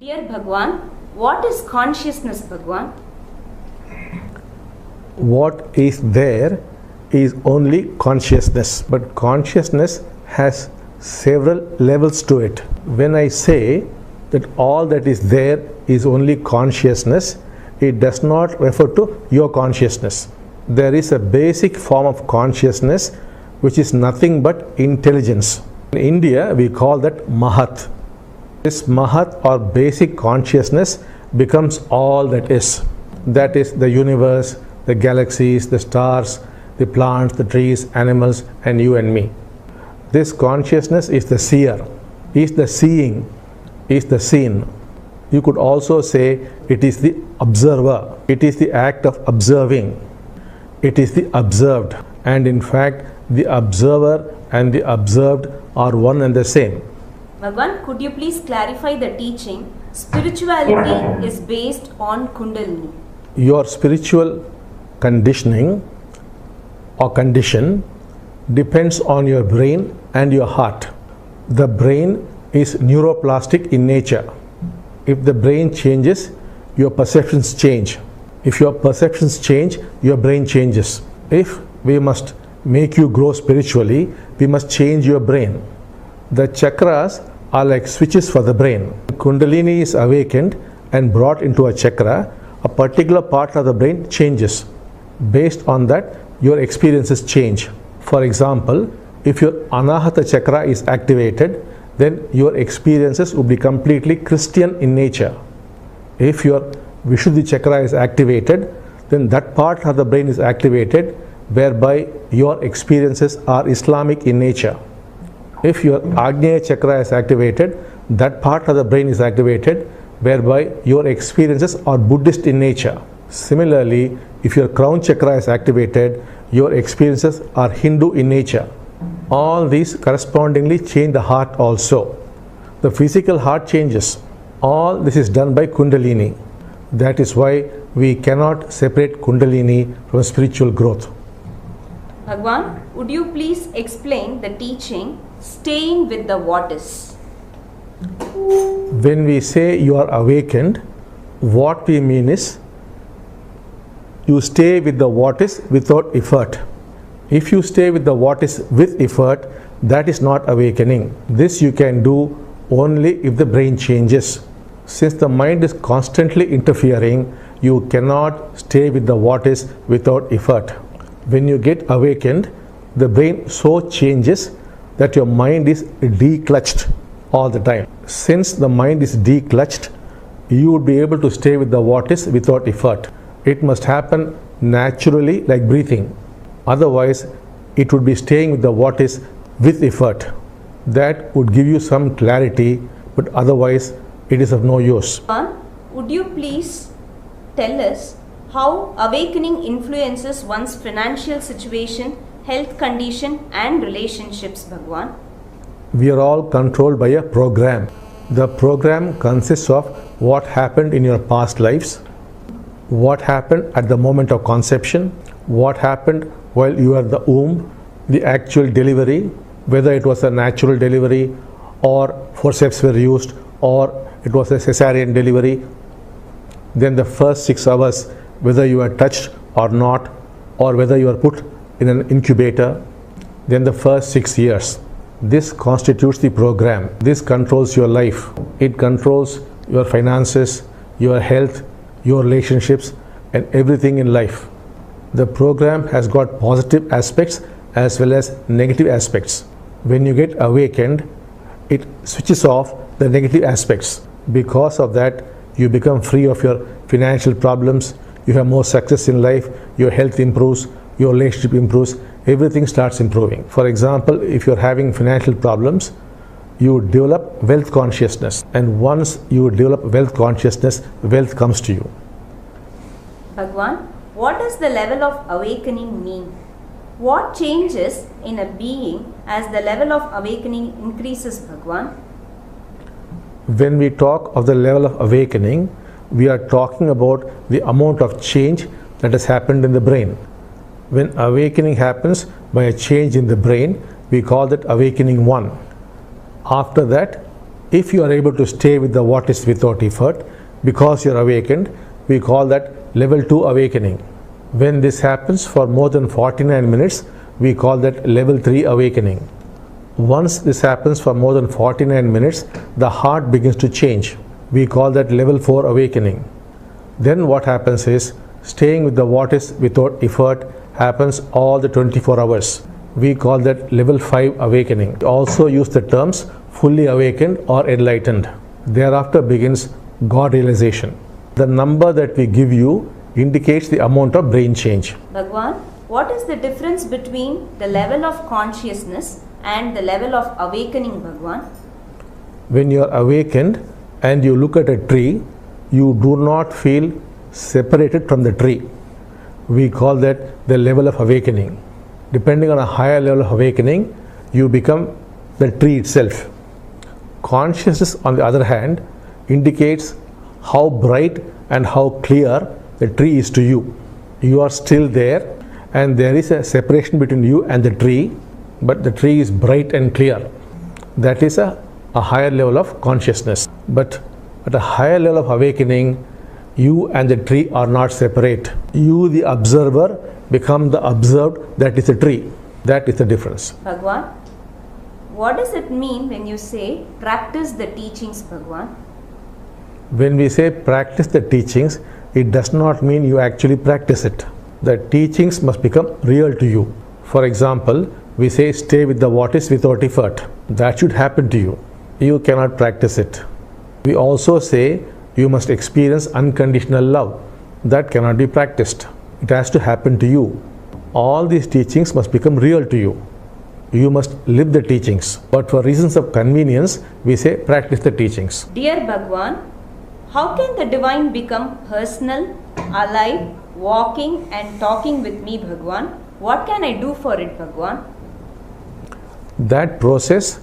Dear Bhagwan, what is consciousness, Bhagwan? What is there is only consciousness, but consciousness has several levels to it. When I say that all that is there is only consciousness, it does not refer to your consciousness. There is a basic form of consciousness which is nothing but intelligence. In India, we call that Mahat. This Mahat or basic consciousness becomes all that is. That is the universe, the galaxies, the stars, the plants, the trees, animals, and you and me. This consciousness is the seer, is the seeing, is the seen. You could also say it is the observer. It is the act of observing. It is the observed. And in fact, the observer and the observed are one and the same. Bhagwan, could you please clarify the teaching? Spirituality is based on Kundalini. Your spiritual conditioning or condition depends on your brain and your heart. The brain is neuroplastic in nature. If the brain changes, your perceptions change. If your perceptions change, your brain changes. If we must make you grow spiritually, we must change your brain. The chakras are like switches for the brain. Kundalini is awakened and brought into a chakra. A particular part of the brain changes. Based on that, your experiences change. For example, if your Anahata chakra is activated, then your experiences will be completely Christian in nature. If your Vishuddhi chakra is activated, then that part of the brain is activated whereby your experiences are Islamic in nature. If your Agneya chakra is activated, that part of the brain is activated whereby your experiences are Buddhist in nature. Similarly, if your crown chakra is activated, your experiences are Hindu in nature. All these correspondingly change the heart also. The physical heart changes. All this is done by Kundalini. That is why we cannot separate Kundalini from spiritual growth. Bhagwan, would you please explain the teaching staying with the what is? When we say you are awakened, what we mean is you stay with the what is without effort. If you stay with the what is with effort, that is not awakening. This you can do only if the brain changes. Since the mind is constantly interfering, you cannot stay with the what is without effort. When you get awakened, the brain so changes that your mind is declutched all the time. Since the mind is declutched, you would be able to stay with the what is without effort. It must happen naturally like breathing. Otherwise, it would be staying with the what is with effort. That would give you some clarity, but otherwise it is of no use. Bhagwan, would you please tell us how awakening influences one's financial situation, health condition and relationships, Bhagwan? We are all controlled by a program. The program consists of what happened in your past lives, what happened at the moment of conception, what happened while you were in the womb, the actual delivery, whether it was a natural delivery or forceps were used or it was a cesarean delivery, then the first 6 hours, whether you were touched or not, or whether you were put in an incubator, then the first 6 years. This constitutes the program. This controls your life. It controls your finances, your health, your relationships, and everything in life. The program has got positive aspects as well as negative aspects. When you get awakened, it switches off the negative aspects. Because of that, you become free of your financial problems, you have more success in life, your health improves, your relationship improves, everything starts improving. For example, if you're having financial problems, you develop wealth consciousness, and once you develop wealth consciousness, wealth comes to you. Bhagwan, what does the level of awakening mean? What changes in a being as the level of awakening increases, Bhagwan? When we talk of the level of awakening, we are talking about the amount of change that has happened in the brain. When awakening happens by a change in the brain, we call that awakening 1. After that, If you are able to stay with the what is without effort because you are awakened, we call that level 2 awakening. When this happens for more than 49 minutes, we call that level 3 awakening. Once this happens for more than 49 minutes, the heart begins to change. We call that level 4 awakening. Then what happens is, staying with the what is without effort happens all the 24 hours. We call that level 5 awakening. We also use the terms fully awakened or enlightened. Thereafter begins God realization. The number that we give you indicates the amount of brain change. Bhagwan, what is the difference between the level of consciousness and the level of awakening, Bhagwan? When you are awakened and you look at a tree, you do not feel separated from the tree. We call that the level of awakening. Depending on a higher level of awakening, you become the tree itself. Consciousness, on the other hand, indicates how bright and how clear the tree is to you. You are still there, and there is a separation between you and the tree, but the tree is bright and clear. That is a higher level of consciousness. But at a higher level of awakening, you and the tree are not separate. You, the observer, become the observed, that is the tree. That is the difference. Bhagwan, what does it mean when you say practice the teachings, Bhagwan? When we say practice the teachings, it does not mean you actually practice it. The teachings must become real to you. For example, we say stay with the what is without effort. That should happen to you. You cannot practice it. We also say you must experience unconditional love. That cannot be practiced. It has to happen to you. All these teachings must become real to you. You must live the teachings. But for reasons of convenience, we say practice the teachings. Dear Bhagwan, how can the divine become personal, alive, walking and talking with me, Bhagwan? What can I do for it, Bhagwan? That process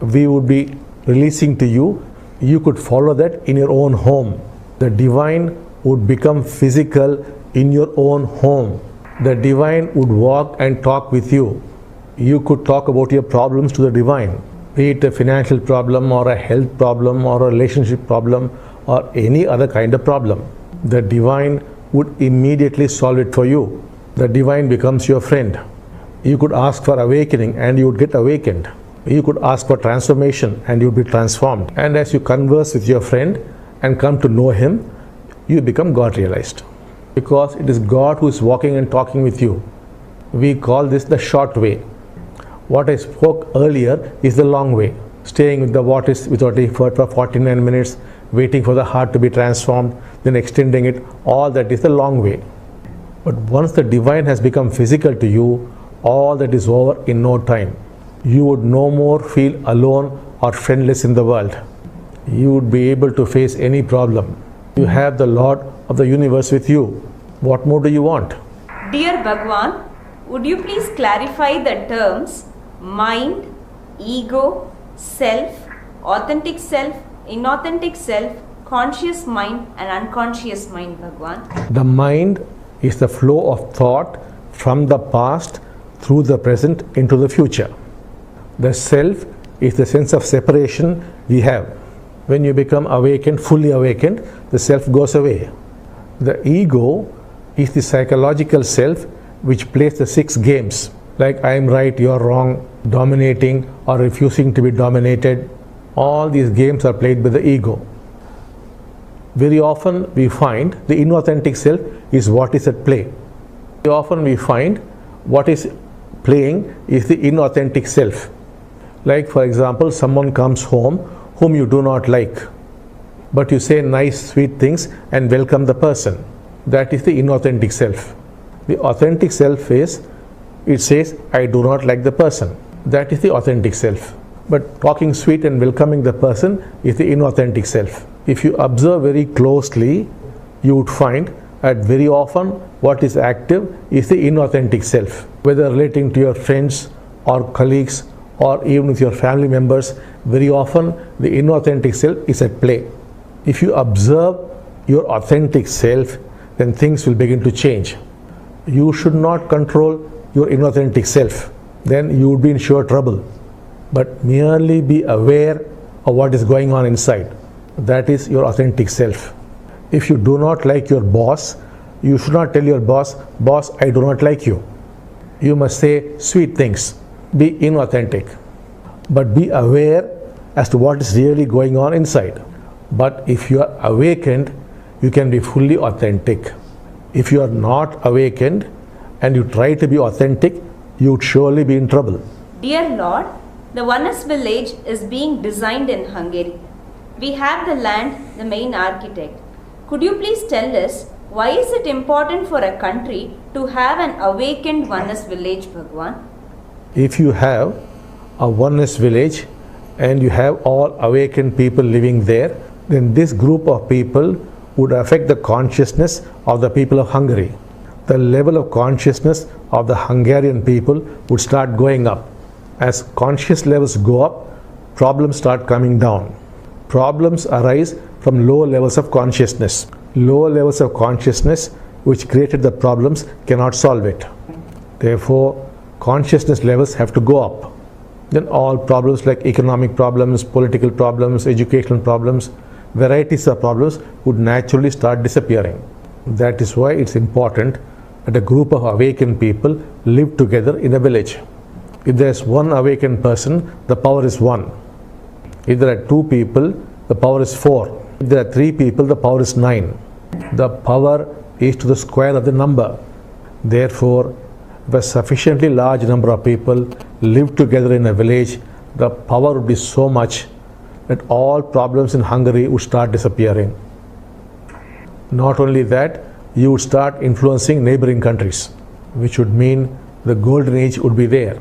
we would be releasing to you. You could follow that in your own home. The divine would become physical in your own home. The divine would walk and talk with you. You could talk about your problems to the divine, be it a financial problem or a health problem or a relationship problem or any other kind of problem. The divine would immediately solve it for you. The divine becomes your friend. You could ask for awakening and you would get awakened. You could ask for transformation and you would be transformed. And as you converse with your friend and come to know him, you become God realized. Because it is God who is walking and talking with you. We call this the short way. What I spoke earlier is the long way. Staying with the what is without effort for 49 minutes, waiting for the heart to be transformed, then extending it, all that is the long way. But once the divine has become physical to you, all that is over in no time. You would no more feel alone or friendless in the world. You would be able to face any problem. You have the Lord of the universe with you. What more do you want? Dear Bhagwan, would you please clarify the terms mind, ego, self, authentic self, inauthentic self, conscious mind and unconscious mind, Bhagwan? The mind is the flow of thought from the past through the present into the future. The self is the sense of separation we have. When you become awakened, fully awakened, the self goes away. The ego is the psychological self which plays the 6 games, like I am right, you are wrong, dominating or refusing to be dominated. All these games are played by the ego. Very often we find the inauthentic self is what is at play. Very often we find what is playing is the inauthentic self. Like for example, someone comes home whom you do not like, but you say nice sweet things and welcome the person. That is the inauthentic self. The authentic self is, it says I do not like the person. That is the authentic self. But talking sweet and welcoming the person is the inauthentic self. If you observe very closely, you would find that very often what is active is the inauthentic self. Whether relating to your friends or colleagues or even with your family members, very often the inauthentic self is at play. If you observe your authentic self, then things will begin to change. You should not control your inauthentic self. Then you would be in sure trouble. But merely be aware of what is going on inside. That is your authentic self. If you do not like your boss, you should not tell your boss, "Boss, I do not like you." You must say sweet things. Be inauthentic. But be aware as to what is really going on inside. But if you are awakened, you can be fully authentic. If you are not awakened and you try to be authentic, you would surely be in trouble. Dear Lord, the Oneness Village is being designed in Hungary. We have the land, the main architect. Could you please tell us why is it important for a country to have an awakened Oneness Village, Bhagwan? If you have a Oneness Village and you have all awakened people living there, then this group of people would affect the consciousness of the people of Hungary. The level of consciousness of the Hungarian people would start going up. As conscious levels go up, problems start coming down. Problems arise from lower levels of consciousness. Lower levels of consciousness which created the problems cannot solve it. Therefore, consciousness levels have to go up. Then all problems like economic problems, political problems, educational problems, varieties of problems would naturally start disappearing. That is why it's important that a group of awakened people live together in a village. If there is one awakened person, the power is 1. If there are 2 people, the power is 4. If there are 3 people, the power is 9. The power is to the square of the number. Therefore, if a sufficiently large number of people live together in a village, the power would be so much that all problems in Hungary would start disappearing. Not only that, you would start influencing neighboring countries, which would mean the golden age would be there.